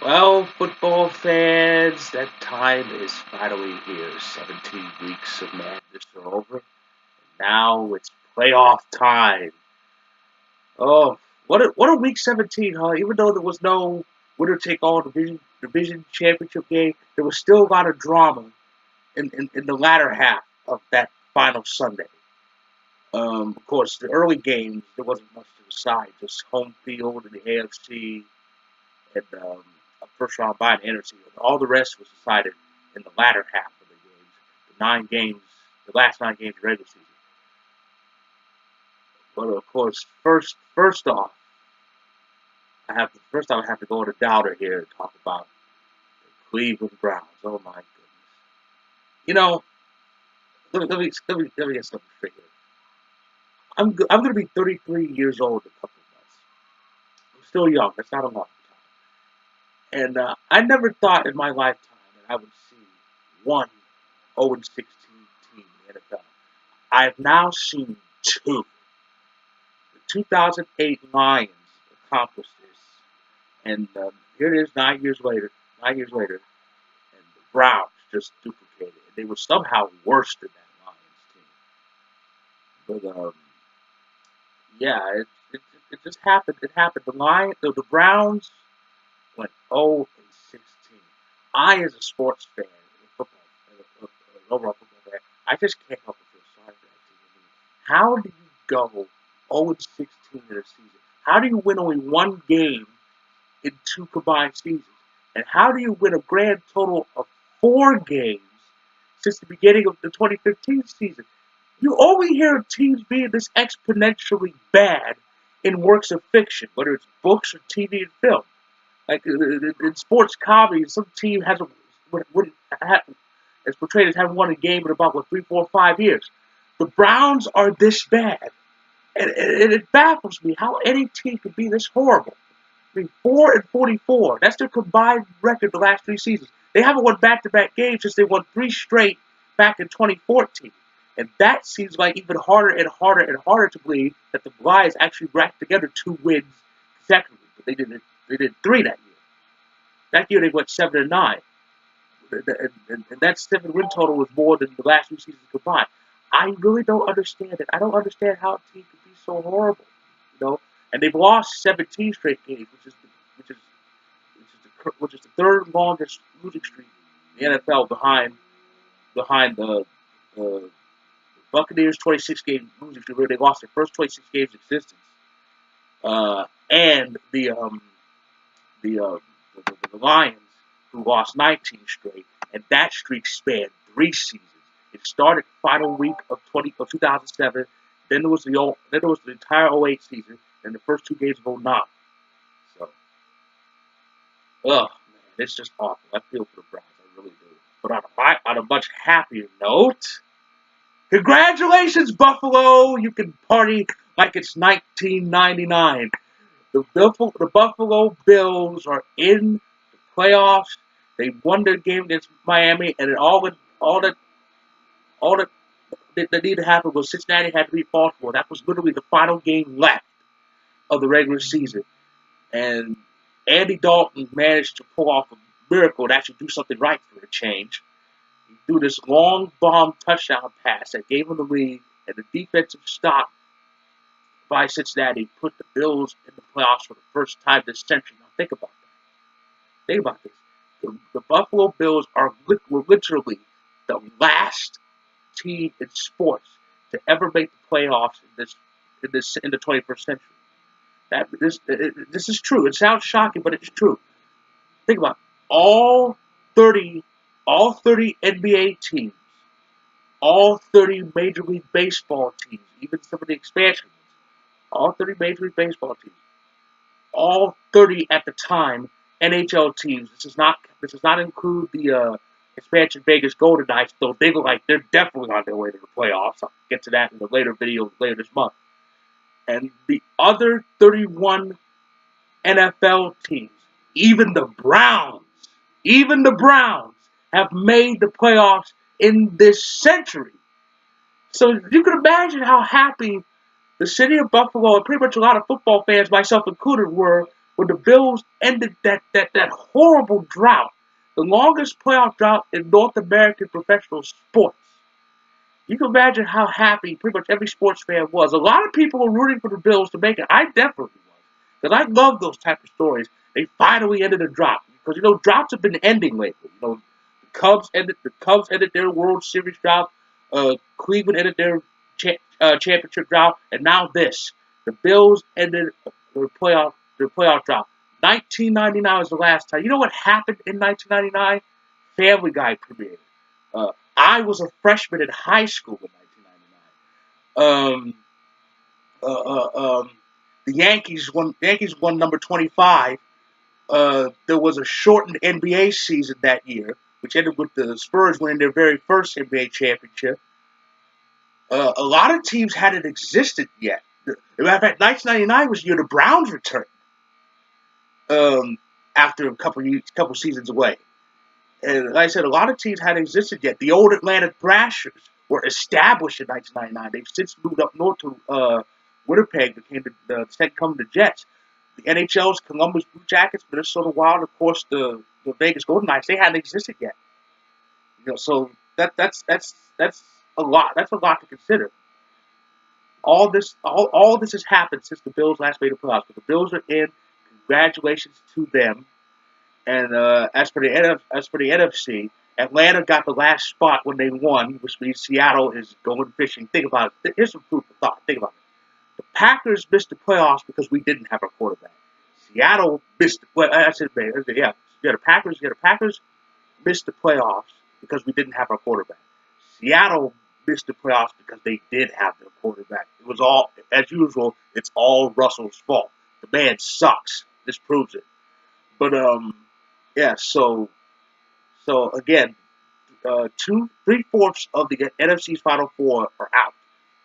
Well, football fans, that time is finally here. 17 weeks of madness are over. Now it's playoff time. Oh, what a week 17, huh? Even though there was no winner take all division championship game, there was still a lot of drama in the latter half of that final Sunday. Of course, the early games there wasn't much to decide. Just home field in the AFC and a first round bye in NFC. All the rest was decided in the latter half of the games, the 9 games, the last 9 games of the regular season. But of course, first off, I have to go on a doubter here and talk about the Cleveland Browns. Oh my goodness! You know, let me get something straight here. I'm going to be 33 years old in a couple of months. I'm still young. That's not a long time. And I never thought in my lifetime that I would see one 0-16 team in the NFL. I've now seen two. The 2008 Lions accomplished this, and here it is 9 years later. 9 years later, and the Browns just duplicated it. They were somehow worse than that Lions team. But yeah, it just happened. It happened. The Browns went 0-16. I, as a sports fan, football, an overall football fan, I just can't help but feel sorry for that team. I mean, how do you go 0-16 in a season? How do you win only one game in two combined seasons? And how do you win a grand total of 4 games since the beginning of the 2015 season? You only hear of teams being this exponentially bad in works of fiction, whether it's books or TV and film. Like in sports comedy, some team has is portrayed as having won a game in about 3, 4, 5 years. The Browns are this bad, and it baffles me how any team could be this horrible. I mean, 4-44. That's their combined record the last 3 seasons. They haven't won back-to-back games since they won 3 straight back in 2014. And that seems like even harder and harder and harder to believe that the Lions actually racked together 2 wins consecutively. But they did it. They did 3 that year. That year they went 7-9, and that 7 win total was more than the last 2 seasons combined. I really don't understand it. I don't understand how a team could be so horrible, you know. And they've lost 17 straight games, which is the third longest losing streak in the NFL behind the Buccaneers 26 game losing streak, where they lost their first 26 games in existence, and the, the Lions, who lost 19 straight, and that streak spanned 3 seasons. It started the final week of 2007. Then there was the entire '08 season, and the first 2 games of '09. So, man, it's just awful. I feel for the Browns, I really do. But on a much happier note, congratulations, Buffalo! You can party like it's 1999. The Buffalo Bills are in the playoffs. They won their game against Miami, and all that needed to happen was Cincinnati had to beat Baltimore. That was literally the final game left of the regular season, and Andy Dalton managed to pull off a miracle and actually do something right for a change. He threw this long bomb touchdown pass that gave him the lead, and the defensive stop by Cincinnati put the Bills in the playoffs for the first time this century. Now think about that. Think about this. The Buffalo Bills were literally the last team in sports to ever make the playoffs in the 21st century. This is true. It sounds shocking, but it's true. Think about it. All 30 all 30 NBA teams, all 30 Major League Baseball teams, even some of the expansion ones, all 30 Major League Baseball teams, all 30 at the time NHL teams. This does not include the expansion Vegas Golden Knights, though they look like they're definitely on their way to the playoffs. I'll get to that in a later video later this month. And the other 31 NFL teams, even the Browns have made the playoffs in this century. So you can imagine how happy the city of Buffalo and pretty much a lot of football fans, myself included, were when the Bills ended that horrible drought, the longest playoff drought in North American professional sports. You can imagine how happy pretty much every sports fan was. A lot of people were rooting for the Bills to make it. I definitely was. Because I love those type of stories. They finally ended a drought. Because, droughts have been ending lately. The Cubs ended their World Series drought. Cleveland ended their championship drought. And now this. The Bills ended their playoff drought. 1999 was the last time. You know what happened in 1999? Family Guy premiered. I was a freshman in high school in 1999. The Yankees won number 25. There was a shortened NBA season that year, which ended with the Spurs winning their very first NBA championship. A lot of teams hadn't existed yet. As a matter of fact, 1999 was the year the Browns returned after a couple seasons away. And like I said, a lot of teams hadn't existed yet. The old Atlanta Thrashers were established in 1999. They've since moved up north to Winnipeg, became the second coming of the Jets. The NHL's Columbus Blue Jackets, Minnesota Wild, of course, the Vegas Golden Knights, they hadn't existed yet. So that's a lot. That's a lot to consider. All this has happened since the Bills last made the playoffs. But the Bills are in. Congratulations to them. And as for the NFC, Atlanta got the last spot when they won, which means Seattle is going fishing. Think about it. Here's some food for thought. Think about it. The Packers missed the playoffs because we didn't have our quarterback. Seattle missed. The Packers missed the playoffs because we didn't have our quarterback. Seattle missed the playoffs because they did have their quarterback. It was all, as usual, it's all Russell's fault. The man sucks. This proves it. But yeah. So again, 3/4 of the NFC's Final Four are out.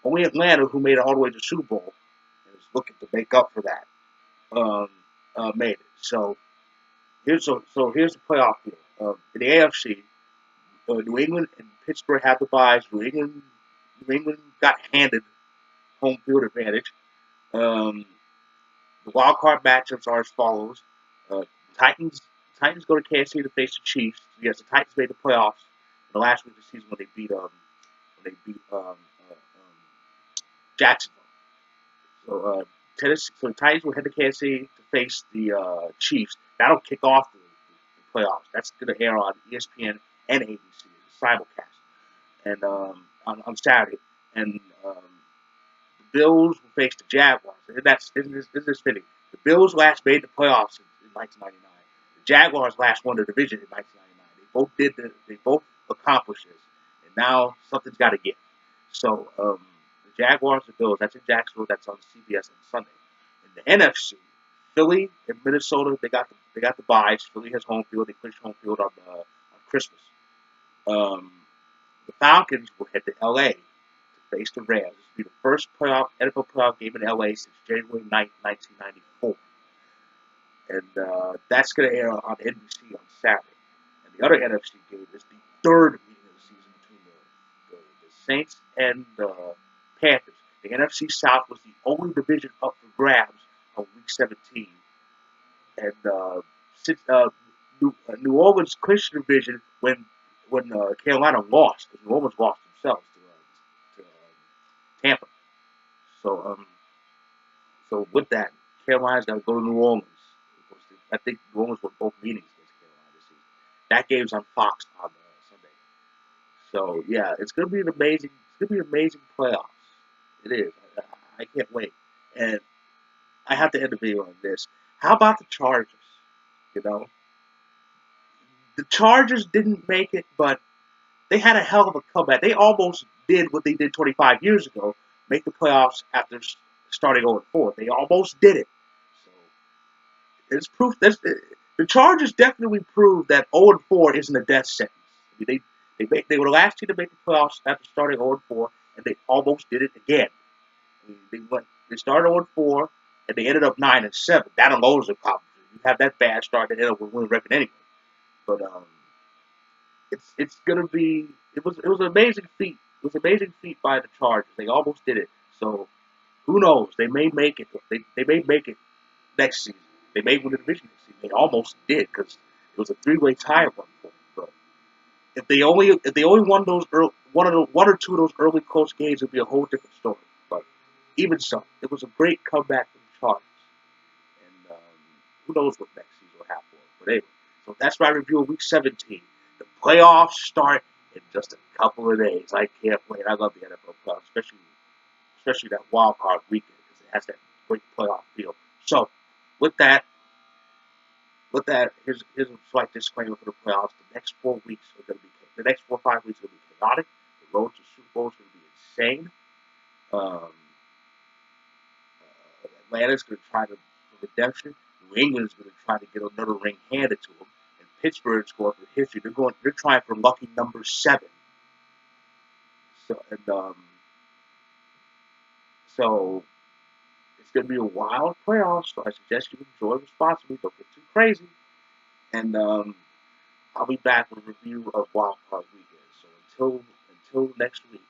Only Atlanta, who made it all the way to the Super Bowl, is looking to make up for that. Made it. So here's the playoff deal. In the AFC, New England and Pittsburgh have the byes. New England got handed home field advantage. The wild card matchups are as follows: Titans go to Kansas City to face the Chiefs. Yes, the Titans made the playoffs in the last week of the season when they beat Jacksonville. So so the Titans will head to Kansas City to face the Chiefs. That'll kick off the playoffs. That's going to air on ESPN and ABC, simulcast, and on Saturday. And the Bills will face the Jaguars. And this is fitting. The Bills last made the playoffs in 1999. The Jaguars last won the division in 1999. They both accomplished this, and now something's got to give. So the Jaguars, the Bills. That's in Jacksonville. That's on CBS on Sunday. In the NFC, Philly and Minnesota, they got the byes. Philly has home field. They clinched home field on Christmas. The Falcons will head to LA to face the Rams. This will be the first NFL playoff game in LA since January 9th, 1994. And that's going to air on NBC on Saturday. And the other NFC game is the third meeting of the season between the Saints and the Panthers. The NFC South was the only division up for grabs on Week 17. And since New Orleans clinched the division when Carolina lost, because New Orleans lost themselves to Tampa. So with that, Carolina's got to go to New Orleans. I think New Orleans won both meetings against Carolina this season. That game's on Fox on Sunday. So yeah, it's gonna be an amazing playoffs. It is. I can't wait. And I have to end the video on this. How about the Chargers? The Chargers didn't make it, but they had a hell of a comeback. They almost did what they did 25 years ago, make the playoffs after starting 0-4. They almost did it. So it's proof. The Chargers definitely proved that 0-4 isn't a death sentence. I mean, they were the last team to make the playoffs after starting 0-4, and they almost did it again. I mean, they started 0-4, and they ended up 9-7. That alone is a accomplishment. You have that bad start, they ended up with a winning record anyway. But it's gonna be. It was an amazing feat. It was an amazing feat by the Chargers. They almost did it. So who knows? They may make it. They may make it next season. They may win the division this season. They almost did because it was a three-way tie at one point. But if they only won those one or two of those early close games, it'd be a whole different story. But even so, it was a great comeback from the Chargers. And who knows what next season will have for us. But anyway, so that's my review of Week 17. The playoffs start in just a couple of days. I can't wait. I love the NFL playoffs, especially that wild card weekend because it has that great playoff feel. So, with that, here's a slight disclaimer for the playoffs. The next 4 or 5 weeks are going to be chaotic. The road to Super Bowl is going to be insane. Um, Atlanta's going to try to for redemption. New England is going to try to get another ring handed to them, and Pittsburgh's going for history. They're trying for lucky number 7. So it's going to be a wild playoff. So I suggest you enjoy responsibly. Don't get too crazy. And I'll be back with a review of Wild Card Weekend. So until next week.